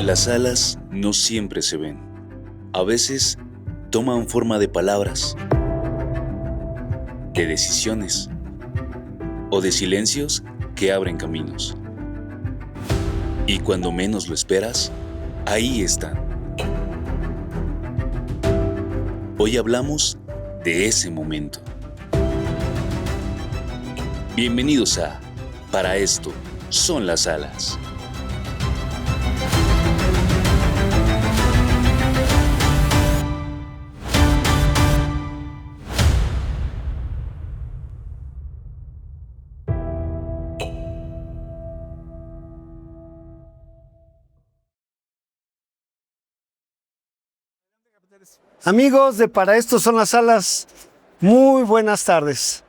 Las alas no siempre se ven. A veces toman forma de palabras, de decisiones o de silencios que abren caminos. Y cuando menos lo esperas, ahí están. Hoy hablamos de ese momento. Bienvenidos a Para esto son las alas. Amigos de Para esto son las alas, muy buenas tardes.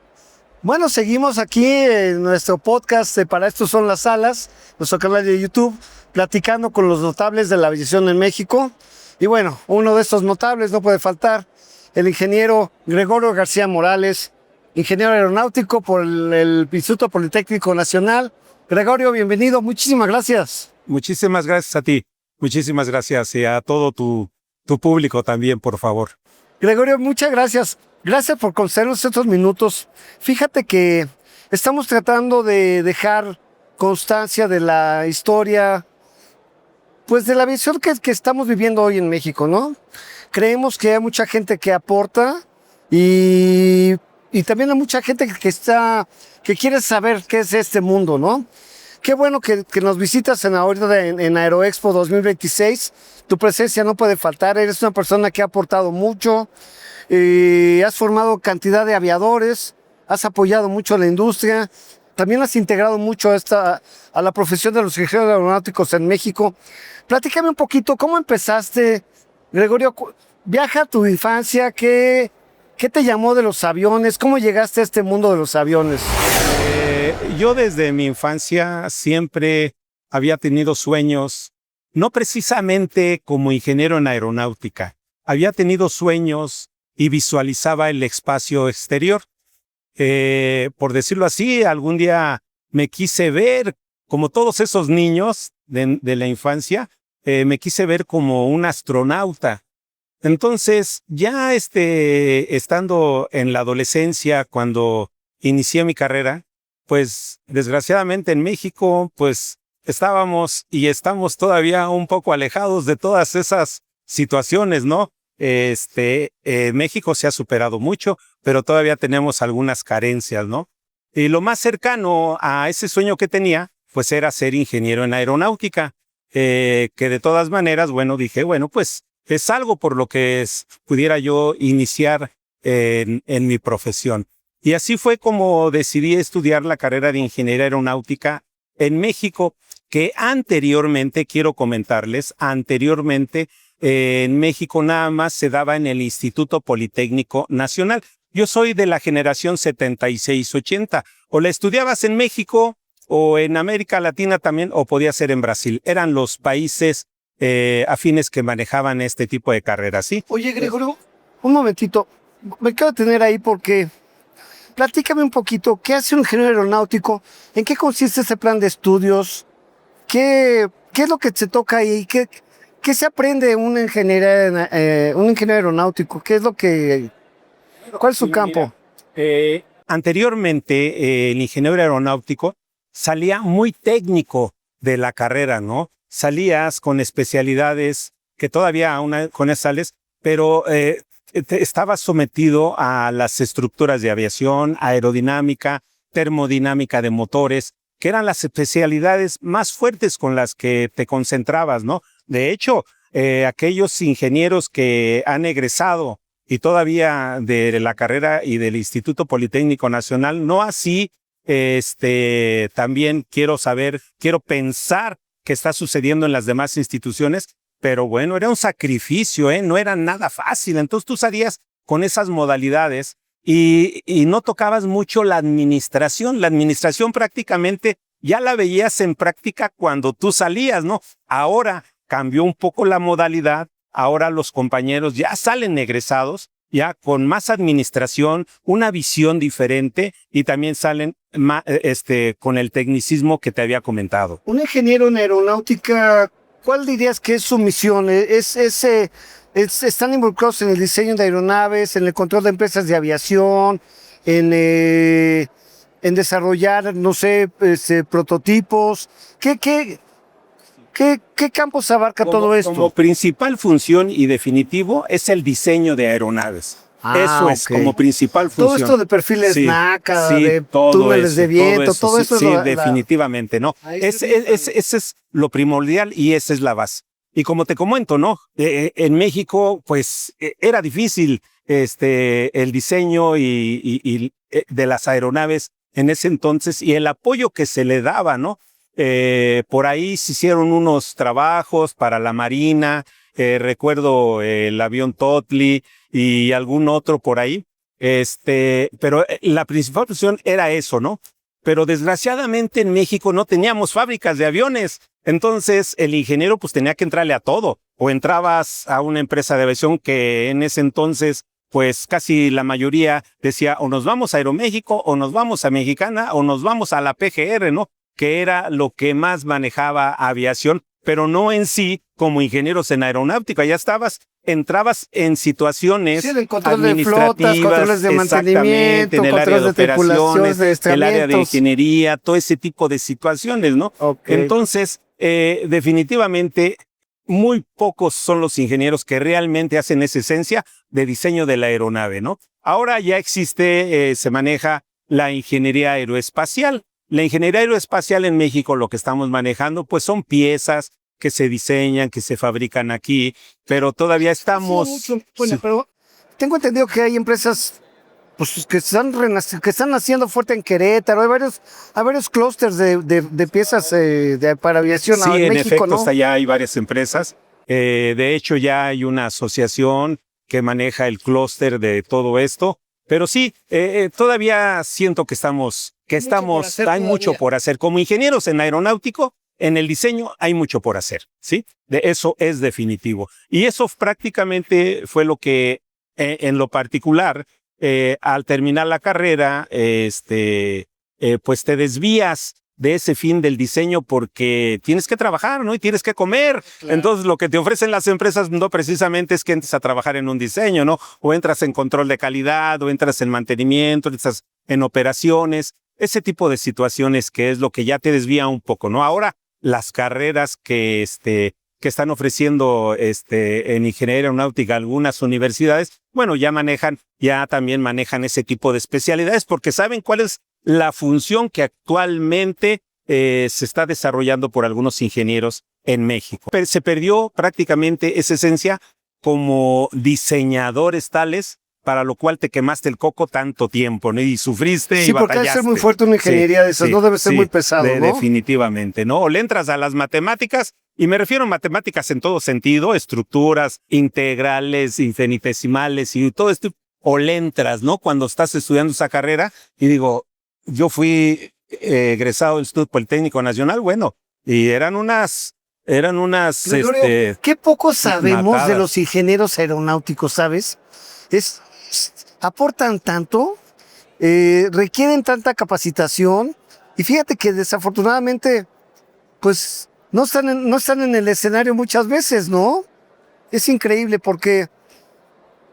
Bueno, seguimos aquí en nuestro podcast de Para esto son las alas, nuestro canal de YouTube, platicando con los notables de la aviación en México. Y bueno, uno de estos notables no puede faltar, el ingeniero Gregorio García Morales, ingeniero aeronáutico por el Instituto Politécnico Nacional. Gregorio, bienvenido, muchísimas gracias. Muchísimas gracias a ti, muchísimas gracias y a todo tu público también, por favor. Gregorio, muchas gracias. Gracias por concedernos estos minutos. Fíjate que estamos tratando de dejar constancia de la historia, pues de la aviación que estamos viviendo hoy en México, ¿no? Creemos que hay mucha gente que aporta y también hay mucha gente que quiere saber qué es este mundo, ¿no? Qué bueno que nos visitas ahorita en Aeroexpo 2026. Tu presencia no puede faltar. Eres una persona que ha aportado mucho. Has formado cantidad de aviadores. Has apoyado mucho a la industria. También has integrado mucho a la profesión de los ingenieros aeronáuticos en México. Platícame un poquito, ¿cómo empezaste? Gregorio, viaja a tu infancia. ¿Qué te llamó de los aviones? ¿Cómo llegaste a este mundo de los aviones? Yo desde mi infancia siempre había tenido sueños, no precisamente como ingeniero en aeronáutica, había tenido sueños y visualizaba el espacio exterior. Por decirlo así, algún día me quise ver, como todos esos niños de la infancia, me quise ver como un astronauta. Entonces, ya estando en la adolescencia, cuando inicié mi carrera, pues desgraciadamente en México, pues estábamos y estamos todavía un poco alejados de todas esas situaciones, ¿no? México se ha superado mucho, pero todavía tenemos algunas carencias, ¿no? Y lo más cercano a ese sueño que tenía, pues era ser ingeniero en aeronáutica, que de todas maneras, bueno, dije, bueno, pues es algo por lo que pudiera yo iniciar en mi profesión. Y así fue como decidí estudiar la carrera de ingeniería aeronáutica en México, que anteriormente, quiero comentarles, en México nada más se daba en el Instituto Politécnico Nacional. Yo soy de la generación 76-80. O la estudiabas en México o en América Latina también, o podía ser en Brasil. Eran los países afines que manejaban este tipo de carreras, ¿sí? Oye, Gregorio, un momentito. Me quiero detener ahí porque platícame un poquito, ¿qué hace un ingeniero aeronáutico? ¿En qué consiste ese plan de estudios? ¿Qué es lo que se toca ahí? ¿Qué se aprende un ingeniero aeronáutico? ¿Cuál es su campo? Anteriormente, el ingeniero aeronáutico salía muy técnico de la carrera, ¿no? Salías con especialidades que todavía aún con esas sales, pero estabas sometido a las estructuras de aviación, aerodinámica, termodinámica de motores, que eran las especialidades más fuertes con las que te concentrabas, ¿no? De hecho, aquellos ingenieros que han egresado y todavía de la carrera y del Instituto Politécnico Nacional, no así, también quiero pensar qué está sucediendo en las demás instituciones, pero bueno, era un sacrificio, no era nada fácil. Entonces tú salías con esas modalidades y no tocabas mucho la administración. La administración prácticamente ya la veías en práctica cuando tú salías, ¿no? Ahora cambió un poco la modalidad. Ahora los compañeros ya salen egresados, ya con más administración, una visión diferente y también salen con el tecnicismo que te había comentado. Un ingeniero en aeronáutica, ¿Cuál dirías que es su misión? ¿Están involucrados en el diseño de aeronaves, en el control de empresas de aviación, en desarrollar, no sé, prototipos? ¿Qué campos abarca todo esto? Como principal función y definitivo es el diseño de aeronaves. Eso es como principal función. Todo esto de perfiles NACA, de túneles de viento, todo eso. Sí, definitivamente, ¿no? Ese es lo primordial y esa es la base. Y como te comento, ¿no? En México, pues, era difícil el diseño de las aeronaves en ese entonces y el apoyo que se le daba, ¿no? Por ahí se hicieron unos trabajos para la Marina, recuerdo el avión Totli y algún otro por ahí, pero la principal función era eso, ¿no? Pero desgraciadamente en México no teníamos fábricas de aviones, entonces el ingeniero pues tenía que entrarle a todo, o entrabas a una empresa de aviación que en ese entonces pues casi la mayoría decía o nos vamos a Aeroméxico, o nos vamos a Mexicana, o nos vamos a la PGR, ¿no? Que era lo que más manejaba aviación, pero no en sí como ingenieros en aeronáutica. Ya entrabas en situaciones el control de administrativas, flotas, controles de mantenimiento, en el área de operaciones, de el área de ingeniería, todo ese tipo de situaciones, ¿no? Okay. Entonces, definitivamente, muy pocos son los ingenieros que realmente hacen esa esencia de diseño de la aeronave, ¿no? Ahora ya existe, se maneja la ingeniería aeroespacial. La ingeniería aeroespacial en México, lo que estamos manejando, pues son piezas que se diseñan, que se fabrican aquí, pero todavía estamos... Sí, bueno, pero tengo entendido que hay empresas pues, que están naciendo fuerte en Querétaro. Hay varios clústeres de piezas para aviación sí, en México, efecto, ¿no? hasta allá hay varias empresas. De hecho, ya hay una asociación que maneja el clúster de todo esto. Pero sí, todavía siento que hay mucho por hacer. Como ingenieros en aeronáutico, en el diseño hay mucho por hacer, ¿sí? De eso es definitivo. Y eso prácticamente fue lo que, en lo particular, al terminar la carrera, pues te desvías de ese fin del diseño porque tienes que trabajar, ¿no? Y tienes que comer. Claro. Entonces, lo que te ofrecen las empresas no precisamente es que entres a trabajar en un diseño, ¿no? O entras en control de calidad, o entras en mantenimiento, entras en operaciones, ese tipo de situaciones que es lo que ya te desvía un poco, ¿no? Ahora, las carreras que están ofreciendo en ingeniería aeronáutica algunas universidades, bueno, ya también manejan ese tipo de especialidades porque saben cuál es la función que actualmente se está desarrollando por algunos ingenieros en México. Se perdió prácticamente esa esencia como diseñadores tales, para lo cual te quemaste el coco tanto tiempo, ¿no? Y sufriste y batallaste. Sí, porque debe ser muy fuerte una ingeniería de esas, no debe ser muy pesado, ¿no? Definitivamente, ¿no? O le entras a las matemáticas, y me refiero a matemáticas en todo sentido, estructuras, integrales, infinitesimales y todo esto, o le entras, ¿no? Cuando estás estudiando esa carrera, y digo, yo fui egresado del Instituto Politécnico Nacional, bueno, y eran unas qué poco sabemos matadas de los ingenieros aeronáuticos, ¿sabes? Aportan tanto, requieren tanta capacitación, y fíjate que desafortunadamente, pues, no están en el escenario muchas veces, ¿no? Es increíble porque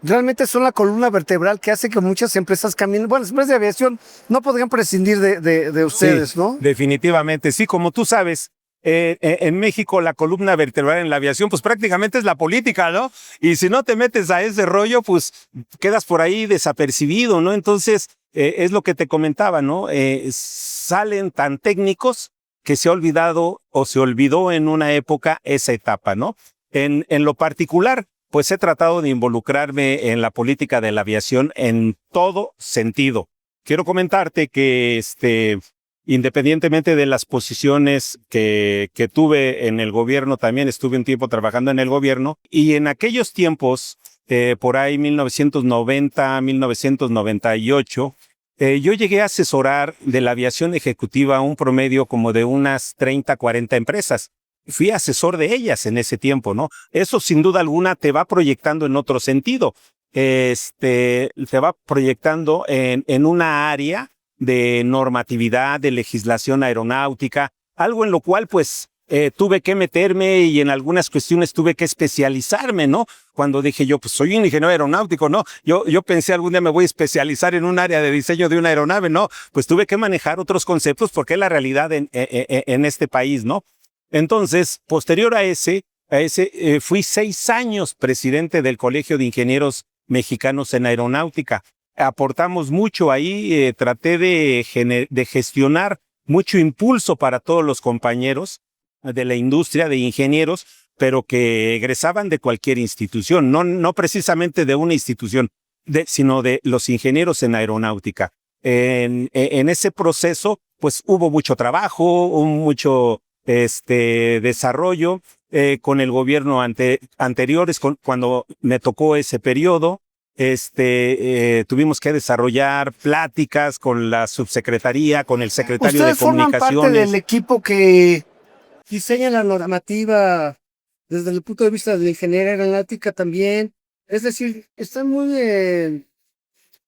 realmente son la columna vertebral que hace que muchas empresas caminen. Bueno, las empresas de aviación no podrían prescindir de ustedes, sí, ¿no? Definitivamente, sí, como tú sabes, en México la columna vertebral en la aviación, pues prácticamente es la política, ¿no? Y si no te metes a ese rollo, pues quedas por ahí desapercibido, ¿no? Entonces, es lo que te comentaba, ¿no? Salen tan técnicos que se ha olvidado o se olvidó en una época esa etapa, ¿no? En lo particular, pues he tratado de involucrarme en la política de la aviación en todo sentido. Quiero comentarte que independientemente de las posiciones que tuve en el gobierno, también estuve un tiempo trabajando en el gobierno, y en aquellos tiempos, por ahí 1990, 1998, yo llegué a asesorar de la aviación ejecutiva un promedio como de unas 30, 40 empresas. Fui asesor de ellas en ese tiempo, ¿no? Eso sin duda alguna te va proyectando en otro sentido. Te va proyectando en una área de normatividad, de legislación aeronáutica, algo en lo cual pues tuve que meterme y en algunas cuestiones tuve que especializarme, ¿no? Cuando dije yo, pues soy un ingeniero aeronáutico, ¿no? Yo pensé algún día me voy a especializar en un área de diseño de una aeronave, ¿no? Pues tuve que manejar otros conceptos porque es la realidad en este país, ¿no? Entonces, posterior a ese fui 6 años presidente del Colegio de Ingenieros Mexicanos en Aeronáutica. Aportamos mucho ahí, traté de gestionar mucho impulso para todos los compañeros de la industria de ingenieros, pero que egresaban de cualquier institución, no precisamente de una institución, sino de los ingenieros en aeronáutica. En ese proceso, pues hubo mucho trabajo, hubo mucho desarrollo con el gobierno anteriores, cuando me tocó ese periodo. Tuvimos que desarrollar pláticas con la subsecretaría, con el secretario de Comunicaciones. ¿Ustedes forman parte del equipo que diseña la normativa desde el punto de vista de la ingeniería aeronáutica también? Es decir, están muy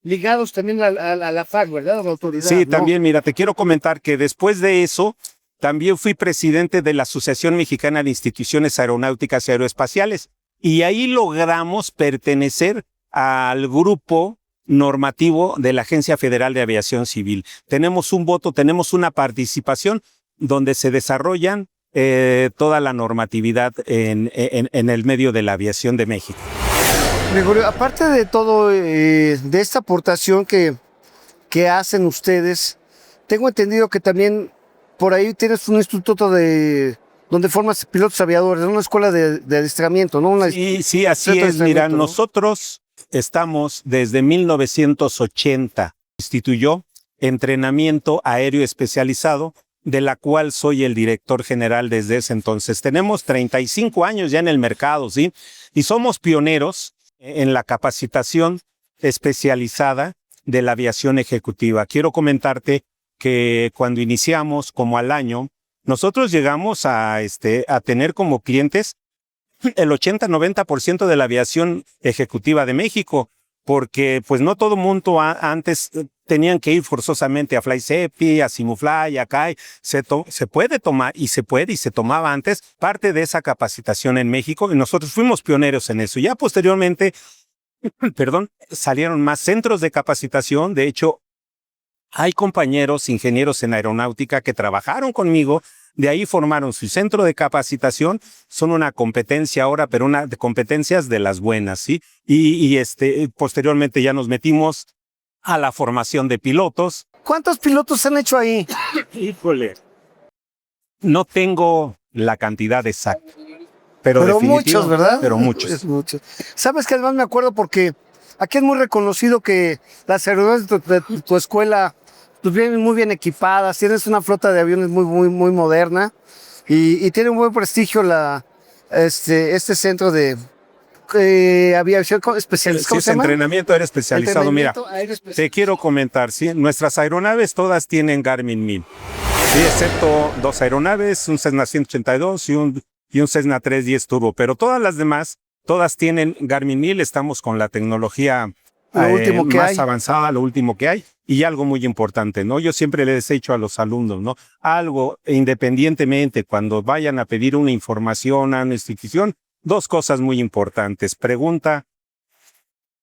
ligados también a la FAC, ¿verdad? A la autoridad. Sí, ¿no? también, mira, te quiero comentar que después de eso, también fui presidente de la Asociación Mexicana de Instituciones Aeronáuticas y Aeroespaciales, y ahí logramos pertenecer al grupo normativo de la Agencia Federal de Aviación Civil. Tenemos un voto, tenemos una participación donde se desarrollan toda la normatividad en el medio de la aviación de México. Gregorio, aparte de todo, de esta aportación que hacen ustedes, tengo entendido que también por ahí tienes un instituto donde formas pilotos aviadores, una escuela de adiestramiento, ¿no? Sí, así es. Mira, ¿no? Nosotros estamos desde 1980, instituyó entrenamiento aéreo especializado, de la cual soy el director general desde ese entonces. Tenemos 35 años ya en el mercado, ¿sí? Y somos pioneros en la capacitación especializada de la aviación ejecutiva. Quiero comentarte que cuando iniciamos, como al año, nosotros llegamos a tener como clientes el 80-90% de la aviación ejecutiva de México, porque pues no todo mundo antes tenían que ir forzosamente a FlyCepi, a Simufly, a CAI. Se puede tomar y se tomaba antes parte de esa capacitación en México, y nosotros fuimos pioneros en eso. Ya posteriormente, salieron más centros de capacitación. De hecho, hay compañeros ingenieros en aeronáutica que trabajaron conmigo, de ahí formaron su centro de capacitación, son una competencia ahora, pero una de competencias de las buenas, ¿sí? Y posteriormente ya nos metimos a la formación de pilotos. ¿Cuántos pilotos han hecho ahí? Híjole. No tengo la cantidad exacta, pero muchos, ¿verdad? Pero muchos. Es muchos. ¿Sabes qué? Además me acuerdo porque aquí es muy reconocido que las aeronaves de tu escuela pues vienen muy bien equipadas, tienes una flota de aviones muy moderna y tiene un buen prestigio este centro de aviación especializada. Sí, es entrenamiento aéreo especializado. Mira, te quiero comentar, ¿sí? Nuestras aeronaves todas tienen Garmin 1000, ¿sí? Excepto 2 aeronaves, un Cessna 182 y un Cessna 310 Turbo, pero todas las demás, todas tienen Garmin 1000. Estamos con la tecnología más avanzada, lo último que hay. Y algo muy importante, ¿no? Yo siempre les he dicho a los alumnos, ¿no? Algo, independientemente, cuando vayan a pedir una información a una institución, 2 cosas muy importantes. Pregunta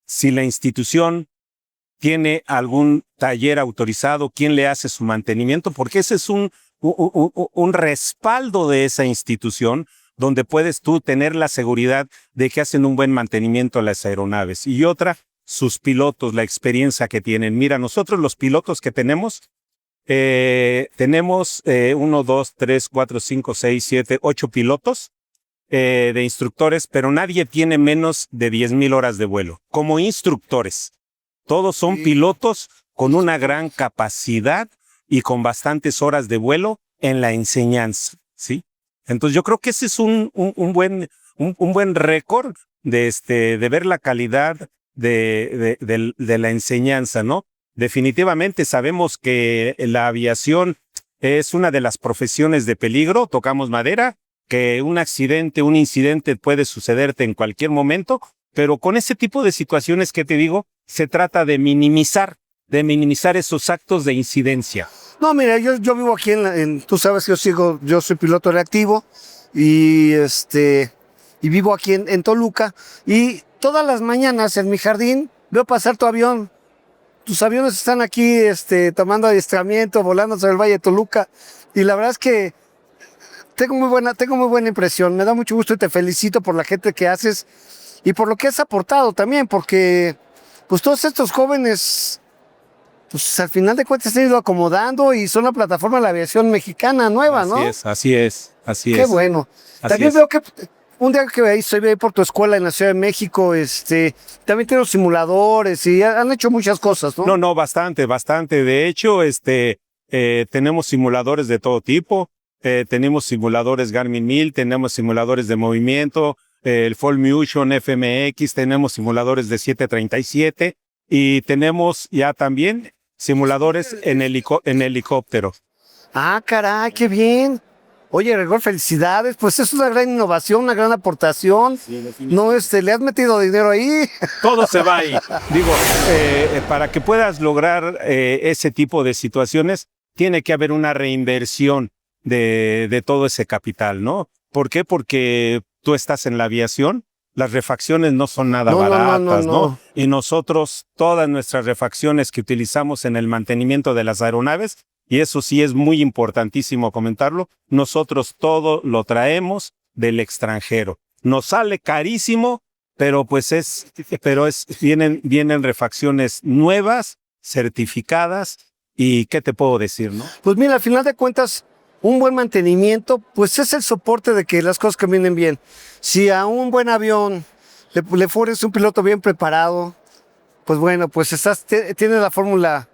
si la institución tiene algún taller autorizado, quién le hace su mantenimiento, porque ese es un respaldo de esa institución, donde puedes tú tener la seguridad de que hacen un buen mantenimiento a las aeronaves. Y otra, sus pilotos, la experiencia que tienen. Mira, nosotros los pilotos que tenemos 1, 2, 3, 4, 5, 6, 7, 8 pilotos de instructores, pero nadie tiene menos de 10,000 horas de vuelo como instructores. Todos son pilotos con una gran capacidad y con bastantes horas de vuelo en la enseñanza, ¿sí? Entonces yo creo que ese es un buen récord de ver la calidad de la enseñanza, ¿no? Definitivamente sabemos que la aviación es una de las profesiones de peligro, tocamos madera, que un incidente puede sucederte en cualquier momento, pero con ese tipo de situaciones que te digo, se trata de minimizar de minimizar esos actos de incidencia? No, mira, yo vivo aquí tú sabes que yo soy piloto reactivo y y vivo aquí en Toluca, y todas las mañanas en mi jardín veo pasar tu avión. Tus aviones están aquí tomando adiestramiento, volando sobre el Valle de Toluca, y la verdad es que tengo muy buena impresión. Me da mucho gusto y te felicito por la gente que haces y por lo que has aportado también, porque pues todos estos jóvenes, pues al final de cuentas se han ido acomodando y son la plataforma de la aviación mexicana nueva, ¿no? Así es. Qué bueno. También veo que un día que estoy ahí por tu escuela en la Ciudad de México, también tienen simuladores y han hecho muchas cosas, ¿no? No, bastante. De hecho, tenemos simuladores de todo tipo. Tenemos simuladores Garmin 1000, tenemos simuladores de movimiento, el Full Motion FMX, tenemos simuladores de 737 y tenemos ya también simuladores en helicóptero. Ah, caray, qué bien. Oye, Gregor, felicidades. Pues es una gran innovación, una gran aportación. No, le has metido dinero ahí. Todo se va ahí. Digo, para que puedas lograr ese tipo de situaciones, tiene que haber una reinversión de todo ese capital, ¿no? ¿Por qué? Porque tú estás en la aviación, las refacciones no son nada baratas, ¿no? Y nosotros, todas nuestras refacciones que utilizamos en el mantenimiento de las aeronaves, y eso sí es muy importantísimo comentarlo, nosotros todo lo traemos del extranjero. Nos sale carísimo, pero vienen refacciones nuevas, certificadas, y ¿qué te puedo decir, no? Pues mira, al final de cuentas, un buen mantenimiento, pues es el soporte de que las cosas caminen bien. Si a un buen avión le fornes un piloto bien preparado, pues bueno, pues tiene la fórmula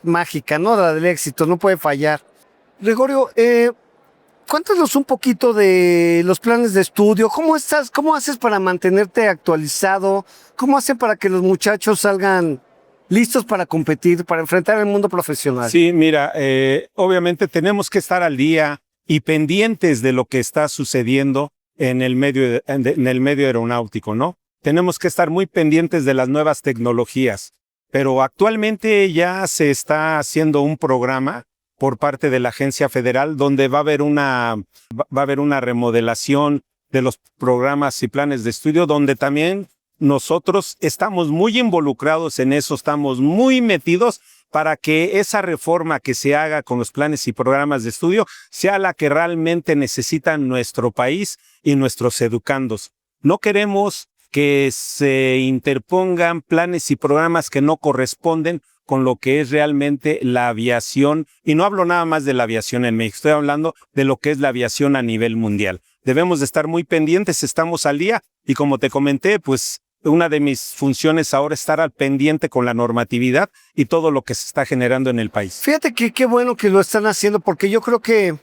mágica, ¿no? La del éxito, no puede fallar. Gregorio, cuéntanos un poquito de los planes de estudio. ¿Cómo estás? ¿Cómo haces para mantenerte actualizado? ¿Cómo hacen para que los muchachos salgan listos para competir, para enfrentar el mundo profesional? Sí, mira, obviamente tenemos que estar al día y pendientes de lo que está sucediendo en el medio aeronáutico, ¿no? Tenemos que estar muy pendientes de las nuevas tecnologías, pero actualmente ya se está haciendo un programa por parte de la Agencia Federal donde va a haber una remodelación de los programas y planes de estudio, donde también nosotros estamos muy involucrados en eso, estamos muy metidos para que esa reforma que se haga con los planes y programas de estudio sea la que realmente necesita nuestro país y nuestros educandos. No queremos que se interpongan planes y programas que no corresponden con lo que es realmente la aviación, y no hablo nada más de la aviación en México, estoy hablando de lo que es la aviación a nivel mundial. Debemos de estar muy pendientes, estamos al día, y como te comenté, pues una de mis funciones ahora es estar al pendiente con la normatividad y todo lo que se está generando en el país. Fíjate que qué bueno que lo están haciendo, porque yo creo que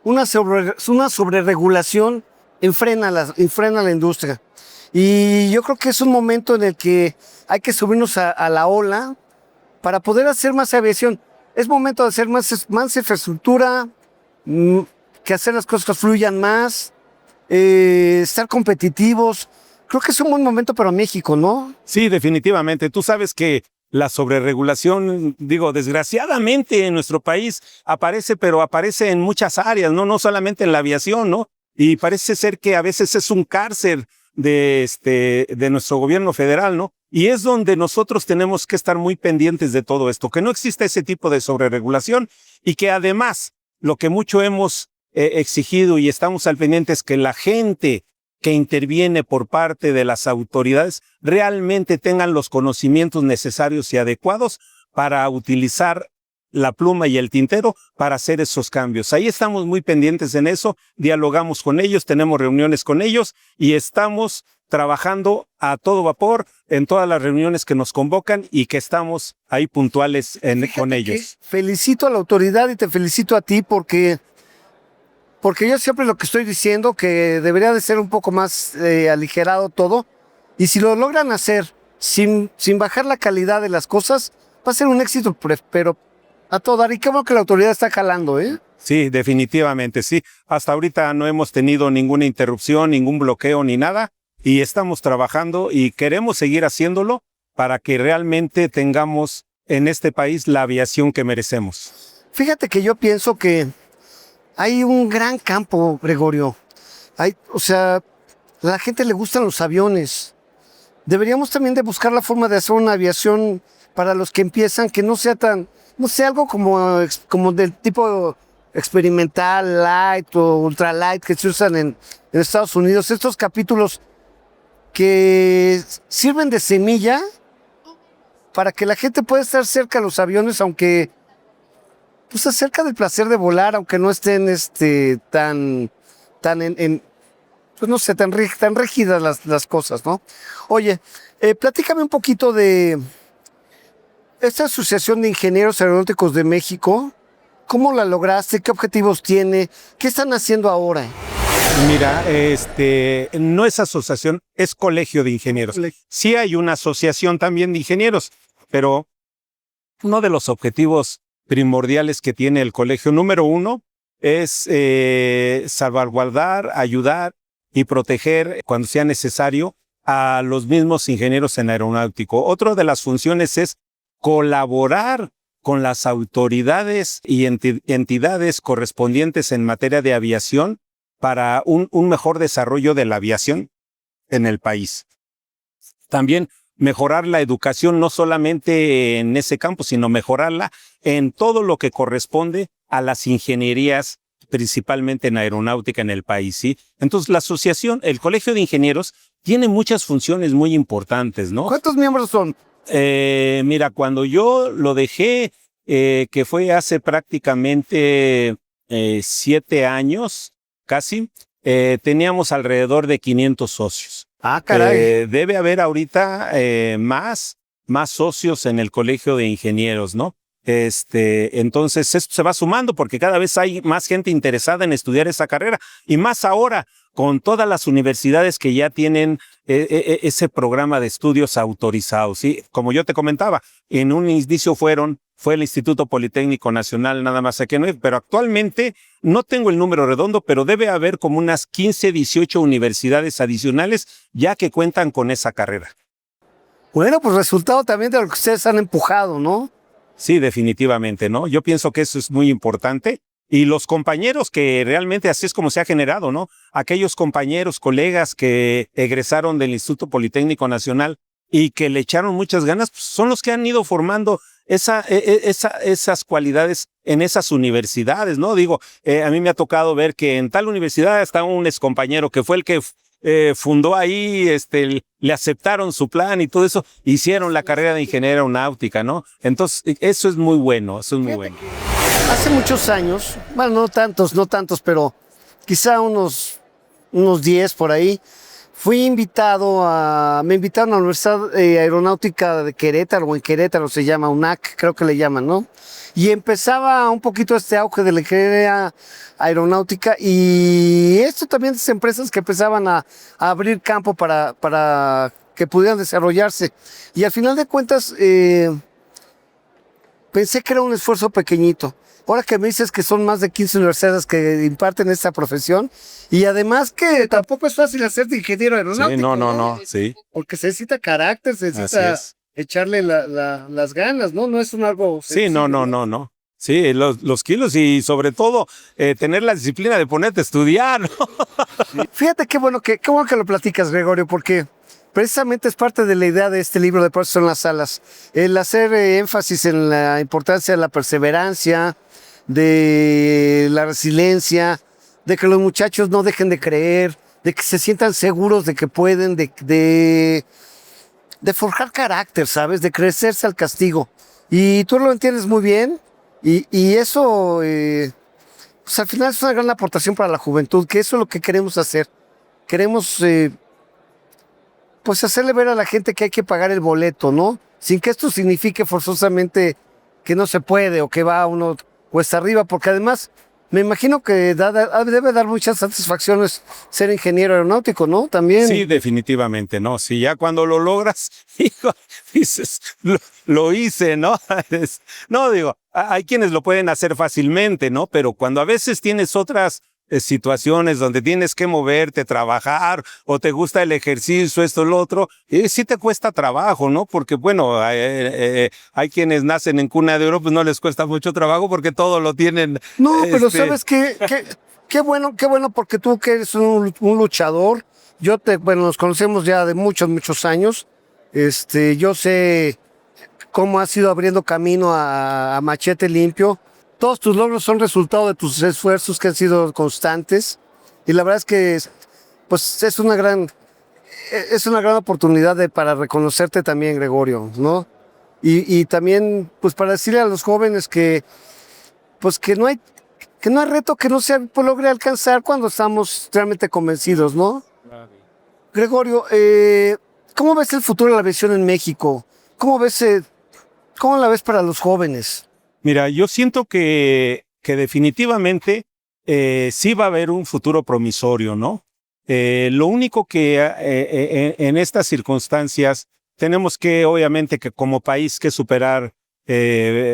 una sobreregulación enfrena la industria. Y yo creo que es un momento en el que hay que subirnos a la ola para poder hacer más aviación. Es momento de hacer más infraestructura, que hacer las cosas fluyan más, estar competitivos. Creo que es un buen momento para México, ¿no? Sí, definitivamente. Tú sabes que la sobreregulación, desgraciadamente en nuestro país aparece, pero aparece en muchas áreas, ¿no? No solamente en la aviación, ¿no? Y parece ser que a veces es un cárcel de nuestro gobierno federal, ¿no? Y es donde nosotros tenemos que estar muy pendientes de todo esto, que no exista ese tipo de sobreregulación y que además lo que mucho hemos exigido y estamos al pendiente es que la gente que interviene por parte de las autoridades realmente tengan los conocimientos necesarios y adecuados para utilizar la pluma y el tintero para hacer esos cambios. Ahí estamos muy pendientes en eso, dialogamos con ellos, tenemos reuniones con ellos y estamos trabajando a todo vapor en todas las reuniones que nos convocan y que estamos ahí puntuales con ellos. Felicito a la autoridad y te felicito a ti porque yo siempre lo que estoy diciendo que debería de ser un poco más aligerado todo, y si lo logran hacer sin bajar la calidad de las cosas, va a ser un éxito, pero a todo dar. Y qué bueno que la autoridad está jalando, ¿eh? Sí, definitivamente, sí. Hasta ahorita no hemos tenido ninguna interrupción, ningún bloqueo ni nada, y estamos trabajando y queremos seguir haciéndolo para que realmente tengamos en este país la aviación que merecemos. Fíjate que yo pienso que hay un gran campo, Gregorio. O sea, a la gente le gustan los aviones. Deberíamos también de buscar la forma de hacer una aviación para los que empiezan, que no sea tan, no sé, algo como del tipo experimental, light o ultra light que se usan en Estados Unidos. Estos capítulos que sirven de semilla para que la gente pueda estar cerca de los aviones, aunque pues acerca del placer de volar, aunque no estén tan pues no sé, tan rígidas las cosas, ¿no? Oye, platícame un poquito de esta Asociación de Ingenieros Aeronáuticos de México. ¿Cómo la lograste? ¿Qué objetivos tiene? ¿Qué están haciendo ahora? Mira, no es asociación, es colegio de ingenieros. Sí hay una asociación también de ingenieros, pero uno de los objetivos primordiales que tiene el colegio, número uno, es salvaguardar, ayudar y proteger cuando sea necesario a los mismos ingenieros en aeronáutico. Otra de las funciones es colaborar con las autoridades y entidades correspondientes en materia de aviación para un mejor desarrollo de la aviación en el país. También mejorar la educación no solamente en ese campo, sino mejorarla en todo lo que corresponde a las ingenierías, principalmente en aeronáutica en el país, ¿sí? Entonces la asociación, el Colegio de Ingenieros, tiene muchas funciones muy importantes, ¿no? ¿Cuántos miembros son? Mira, cuando yo lo dejé, que fue hace prácticamente 7 años, casi, teníamos alrededor de 500 socios. Ah, caray. Debe haber ahorita más socios en el Colegio de Ingenieros, ¿no? Entonces esto se va sumando porque cada vez hay más gente interesada en estudiar esa carrera y más ahora con todas las universidades que ya tienen ese programa de estudios autorizados, ¿sí? Como yo te comentaba, en un inicio fue el Instituto Politécnico Nacional, nada más aquí, pero actualmente no tengo el número redondo, pero debe haber como unas 15, 18 universidades adicionales ya que cuentan con esa carrera. Bueno, pues resultado también de lo que ustedes han empujado, ¿no? Sí, definitivamente, ¿no? Yo pienso que eso es muy importante. Y los compañeros que realmente así es como se ha generado, ¿no? Aquellos compañeros, colegas que egresaron del Instituto Politécnico Nacional y que le echaron muchas ganas, pues son los que han ido formando esas cualidades en esas universidades, ¿no? Digo, a mí me ha tocado ver que en tal universidad está un excompañero que fue el que fundó ahí, le aceptaron su plan y todo eso, hicieron la carrera de ingeniería aeronáutica, ¿no? Entonces, eso es muy bueno, eso es muy bueno. Hace muchos años, bueno, no tantos, pero quizá unos 10 por ahí, me invitaron a la Universidad Aeronáutica de Querétaro, o en Querétaro se llama UNAC, creo que le llaman, ¿no? Y empezaba un poquito este auge de la ingeniería aeronáutica y esto también es empresas que empezaban a abrir campo para que pudieran desarrollarse. Y al final de cuentas, pensé que era un esfuerzo pequeñito. Ahora que me dices que son más de 15 universidades que imparten esta profesión y además que tampoco es fácil hacer de ingeniero aeronáutico. Sí, no, sí. Porque se necesita carácter, se necesita echarle las ganas, ¿no? No es algo sencillo. Sí, no. Sí, los kilos y sobre todo tener la disciplina de ponerte a estudiar, ¿no? Sí. Fíjate qué bueno que lo platicas, Gregorio, porque precisamente es parte de la idea de este libro de Por eso son las alas, el hacer énfasis en la importancia de la perseverancia, de la resiliencia, de que los muchachos no dejen de creer, de que se sientan seguros de que pueden, de forjar carácter, ¿sabes? De crecerse al castigo. Y tú lo entiendes muy bien y eso, pues al final es una gran aportación para la juventud, que eso es lo que queremos hacer. Queremos pues hacerle ver a la gente que hay que pagar el boleto, ¿no? Sin que esto signifique forzosamente que no se puede o que va uno cuesta arriba, porque además me imagino que debe dar muchas satisfacciones ser ingeniero aeronáutico, ¿no? También. Sí, definitivamente, ¿no? Si ya cuando lo logras, hijo, dices, lo hice, ¿no? No, digo, hay quienes lo pueden hacer fácilmente, ¿no? Pero cuando a veces tienes otras situaciones donde tienes que moverte, trabajar, o te gusta el ejercicio, esto, lo otro, sí te cuesta trabajo, ¿no? Porque, bueno, hay quienes nacen en cuna de oro, pues no les cuesta mucho trabajo porque todo lo tienen. No, pero ¿sabes qué? Qué bueno, porque tú que eres un luchador, bueno, nos conocemos ya de muchos, muchos años, yo sé cómo has ido abriendo camino a Machete Limpio. Todos tus logros son resultado de tus esfuerzos que han sido constantes y la verdad es que pues es una gran oportunidad para reconocerte también, Gregorio, ¿no? Y también pues para decirle a los jóvenes que pues que no hay reto que no se logre alcanzar cuando estamos realmente convencidos, ¿no? Gregorio, ¿cómo ves el futuro de la aviación en México? ¿Cómo la ves para los jóvenes? Mira, yo siento que definitivamente sí va a haber un futuro promisorio, ¿no? Lo único que en estas circunstancias tenemos que, obviamente, que como país que superar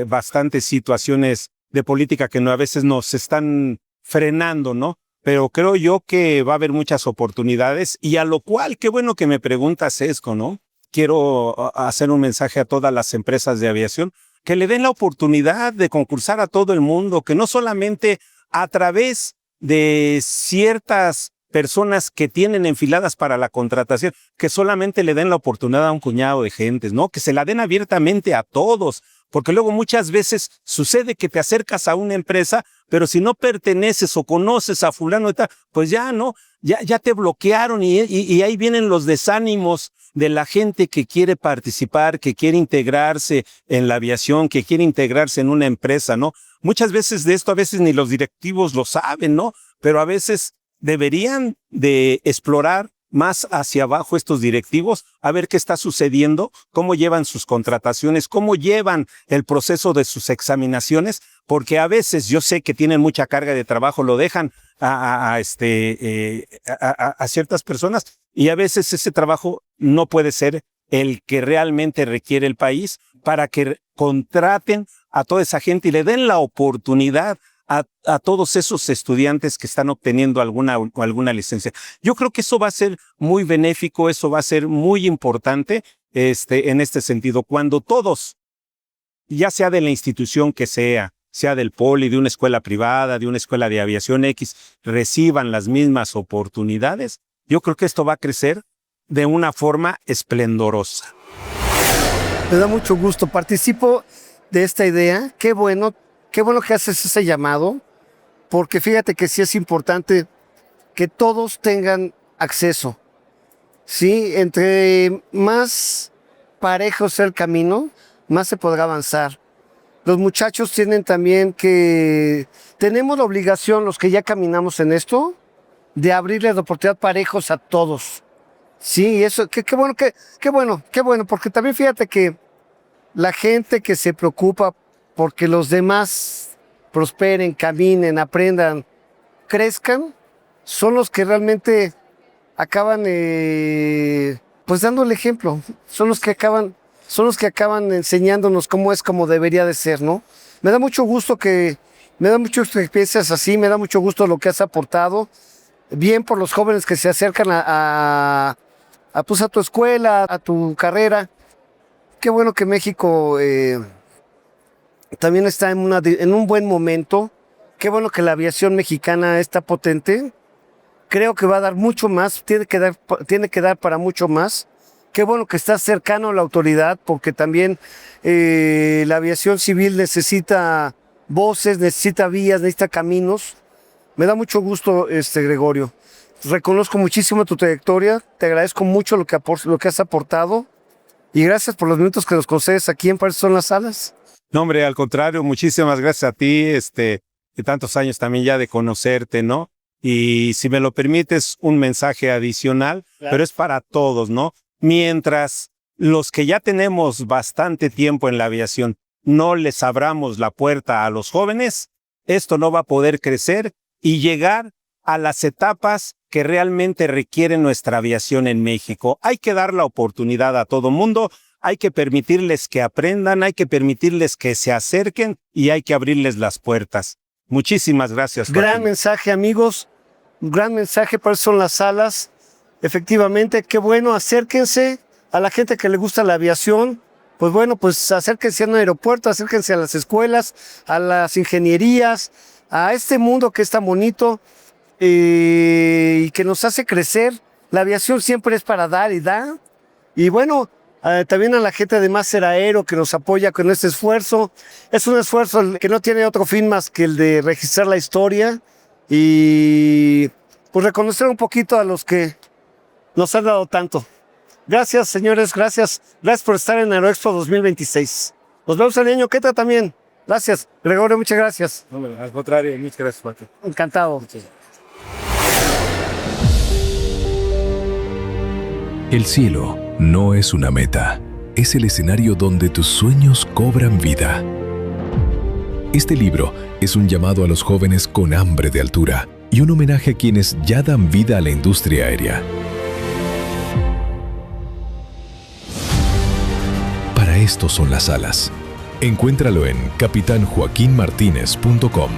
bastantes situaciones de política que a veces nos están frenando, ¿no? Pero creo yo que va a haber muchas oportunidades y a lo cual, qué bueno que me preguntas esto, ¿no? Quiero hacer un mensaje a todas las empresas de aviación que le den la oportunidad de concursar a todo el mundo, que no solamente a través de ciertas personas que tienen enfiladas para la contratación, que solamente le den la oportunidad a un puñado de gentes, ¿no? Que se la den abiertamente a todos, porque luego muchas veces sucede que te acercas a una empresa, pero si no perteneces o conoces a fulano y tal, pues ya no, ya te bloquearon y ahí vienen los desánimos de la gente que quiere participar, que quiere integrarse en la aviación, que quiere integrarse en una empresa, ¿no? Muchas veces de esto a veces ni los directivos lo saben, ¿no? Pero a veces deberían de explorar más hacia abajo estos directivos, a ver qué está sucediendo, cómo llevan sus contrataciones, cómo llevan el proceso de sus examinaciones, porque a veces yo sé que tienen mucha carga de trabajo, lo dejan a ciertas personas y a veces ese trabajo no puede ser el que realmente requiere el país para que contraten a toda esa gente y le den la oportunidad a todos esos estudiantes que están obteniendo alguna licencia. Yo creo que eso va a ser muy benéfico, eso va a ser muy importante en este sentido. Cuando todos, ya sea de la institución que sea del poli, de una escuela privada, de una escuela de aviación X, reciban las mismas oportunidades, yo creo que esto va a crecer de una forma esplendorosa. Me da mucho gusto, participo de esta idea, qué bueno que haces ese llamado, porque fíjate que sí es importante que todos tengan acceso. Sí, entre más parejo sea el camino, más se podrá avanzar. Los muchachos tienen también tenemos la obligación, los que ya caminamos en esto, de abrirles la oportunidad parejos a todos. Sí, eso, qué bueno, porque también fíjate que la gente que se preocupa porque los demás prosperen, caminen, aprendan, crezcan, son los que realmente acaban pues dando el ejemplo, son los que acaban enseñándonos cómo debería de ser, ¿no? Me da mucho gusto que pienses así, me da mucho gusto lo que has aportado, bien por los jóvenes que se acercan a tu escuela, a tu carrera. Qué bueno que México también está en un buen momento. Qué bueno que la aviación mexicana está potente. Creo que va a dar mucho más, tiene que dar para mucho más. Qué bueno que está cercano a la autoridad, porque también la aviación civil necesita voces, necesita vías, necesita caminos. Me da mucho gusto, Gregorio. Reconozco muchísimo tu trayectoria, te agradezco mucho lo que has aportado y gracias por los minutos que nos concedes aquí en Para Eso Son las Alas. No, hombre, al contrario, muchísimas gracias a ti, de tantos años también ya de conocerte, ¿no? Y si me lo permites, un mensaje adicional, claro, pero es para todos, ¿no? Mientras los que ya tenemos bastante tiempo en la aviación no les abramos la puerta a los jóvenes, esto no va a poder crecer y llegar a las etapas que realmente requiere nuestra aviación en México. Hay que dar la oportunidad a todo mundo, hay que permitirles que aprendan, hay que permitirles que se acerquen y hay que abrirles las puertas. Muchísimas gracias, Gran Joaquín. mensaje, amigos. Un gran mensaje, por eso son las salas. Efectivamente, qué bueno, acérquense a la gente que le gusta la aviación. Pues bueno, pues acérquense a un aeropuerto, acérquense a las escuelas, a las ingenierías, a este mundo que es tan bonito y que nos hace crecer. La aviación siempre es para dar y dar. Y bueno, también a la gente de Máster Aero que nos apoya con este esfuerzo. Es un esfuerzo que no tiene otro fin más que el de registrar la historia y pues reconocer un poquito a los que nos han dado tanto. Gracias, señores, gracias. Gracias por estar en Aeroexpo 2026. Nos vemos el año que entra también. Gracias. Gregorio, muchas gracias. No, al contrario, muchas gracias, Joaquín. Encantado. El cielo no es una meta, es el escenario donde tus sueños cobran vida. Este libro es un llamado a los jóvenes con hambre de altura y un homenaje a quienes ya dan vida a la industria aérea. Para esto son las alas. Encuéntralo en capitanjoaquinmartinez.com.